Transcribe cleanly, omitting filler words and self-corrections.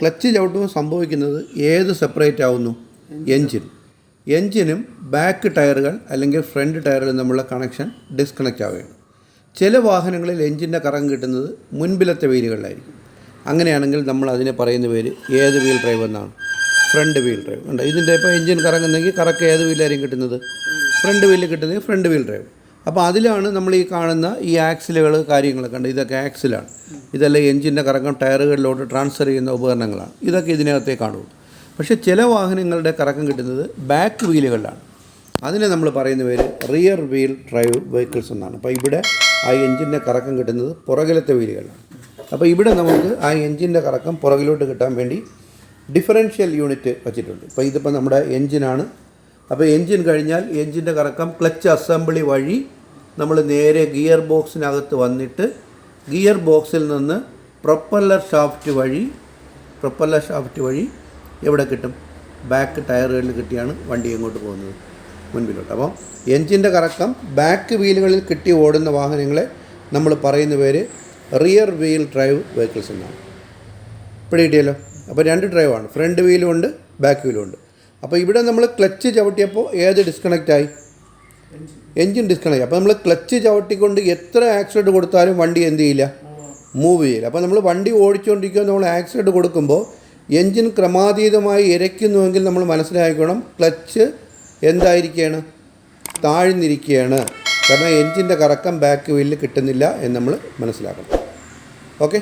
Clutch ചവിട്ടുമ്പോൾ സംഭവിക്കുന്നത് ഏത് separate ആവുന്നു? എൻജിനും ബാക്ക് ടയറുകൾ അല്ലെങ്കിൽ ഫ്രണ്ട് ടയറുകൾ തമ്മിലുള്ള കണക്ഷൻ ഡിസ്കണക്റ്റ് ആവുകയാണ്. ചില വാഹനങ്ങളിൽ എൻജിൻ്റെ കറക്കം കിട്ടുന്നത് മുൻപിലത്തെ വീലുകളിലായിരിക്കും. അങ്ങനെയാണെങ്കിൽ നമ്മൾ അതിനെ പറയുന്ന പേര് ഏത് വീൽ ഡ്രൈവ് എന്നാണ്? Front wheel drive. ഉണ്ട്. ഇതിൻ്റെ ഇപ്പോൾ എൻജിൻ കറങ്ങുന്നെങ്കിൽ കറക്റ്റ് ഏത് വീലായിരിക്കും കിട്ടുന്നത്? ഫ്രണ്ട് വീലിൽ കിട്ടുന്നത് ഫ്രണ്ട് വീൽ ഡ്രൈവ്. അപ്പോൾ അതിലാണ് നമ്മൾ ഈ കാണുന്ന ഈ ആക്സിലുകൾ കാര്യങ്ങളൊക്കെ ഉണ്ട്. ഇതൊക്കെ ആക്സിലാണ്. ഇതെല്ലാം എൻജിൻ്റെ കറക്കം ടയറുകളിലോട്ട് ട്രാൻസ്ഫർ ചെയ്യുന്ന ഉപകരണങ്ങളാണ്. ഇതൊക്കെ ഇതിനകത്തേ കാണുള്ളൂ. പക്ഷേ ചില വാഹനങ്ങളുടെ കറക്കം കിട്ടുന്നത് ബാക്ക് വീലുകളിലാണ്. അതിനെ നമ്മൾ പറയുന്ന പേര് റിയർ വീൽ ഡ്രൈവ് വെഹിക്കിൾസ് എന്നാണ്. അപ്പോൾ ഇവിടെ ആ എൻജിൻ്റെ കറക്കം കിട്ടുന്നത് പുറകിലത്തെ വീലുകളിലാണ്. അപ്പോൾ ഇവിടെ നമുക്ക് ആ എൻജിൻ്റെ കറക്കം പുറകിലോട്ട് കിട്ടാൻ വേണ്ടി ഡിഫറൻഷ്യൽ യൂണിറ്റ് വച്ചിട്ടുണ്ട്. ഇപ്പോൾ ഇതിപ്പോൾ നമ്മുടെ എൻജിനാണ്. അപ്പോൾ എൻജിൻ കഴിഞ്ഞാൽ എൻജിൻ്റെ കറക്കം ക്ലച്ച് അസംബ്ലി വഴി നമ്മൾ നേരെ ഗിയർ ബോക്സിനകത്ത് വന്നിട്ട് ഗിയർ ബോക്സിൽ നിന്ന് പ്രൊപ്പല്ലർ ഷാഫ്റ്റ് വഴി എവിടെ കിട്ടും? ബാക്ക് ടയറുകളിൽ കിട്ടിയാണ് വണ്ടി എങ്ങോട്ട് പോകുന്നത്? മുൻപിലോട്ട്. അപ്പോൾ എൻജിൻ്റെ കറക്കം ബാക്ക് വീലുകളിൽ കിട്ടി ഓടുന്ന വാഹനങ്ങളെ നമ്മൾ പറയുന്ന പേര് റിയർ വീൽ ഡ്രൈവ് വെഹിക്കിൾസ് എന്നാണ്. പിടികിട്ടിയല്ലോ. അപ്പോൾ രണ്ട് ഡ്രൈവാണ്, ഫ്രണ്ട് വീലും ഉണ്ട്, ബാക്ക് വീലും ഉണ്ട്. അപ്പോൾ ഇവിടെ നമ്മൾ ക്ലച്ച് ചവിട്ടിയപ്പോൾ ഏത് ഡിസ്കണക്റ്റായി? Engine disconnect. അപ്പോൾ നമ്മൾ ക്ലച്ച് ചവിട്ടിക്കൊണ്ട് എത്ര ആക്സിഡൻറ്റ് കൊടുത്താലും വണ്ടി എന്ത് ചെയ്യില്ല? മൂവ് ചെയ്യില്ല. അപ്പോൾ നമ്മൾ വണ്ടി ഓടിച്ചുകൊണ്ടിരിക്കുമ്പോൾ നമ്മൾ ആക്സിഡൻറ്റ് കൊടുക്കുമ്പോൾ എൻജിൻ ക്രമാതീതമായി ഇരയ്ക്കുന്നുവെങ്കിൽ നമ്മൾ മനസ്സിലാക്കണം ക്ലച്ച് എന്തായിരിക്കുകയാണ്? താഴ്ന്നിരിക്കുകയാണ്. കാരണം എൻജിൻ്റെ കറക്കം ബാക്ക് വീലിൽ കിട്ടുന്നില്ല എന്ന് നമ്മൾ മനസ്സിലാക്കണം. ഓക്കെ.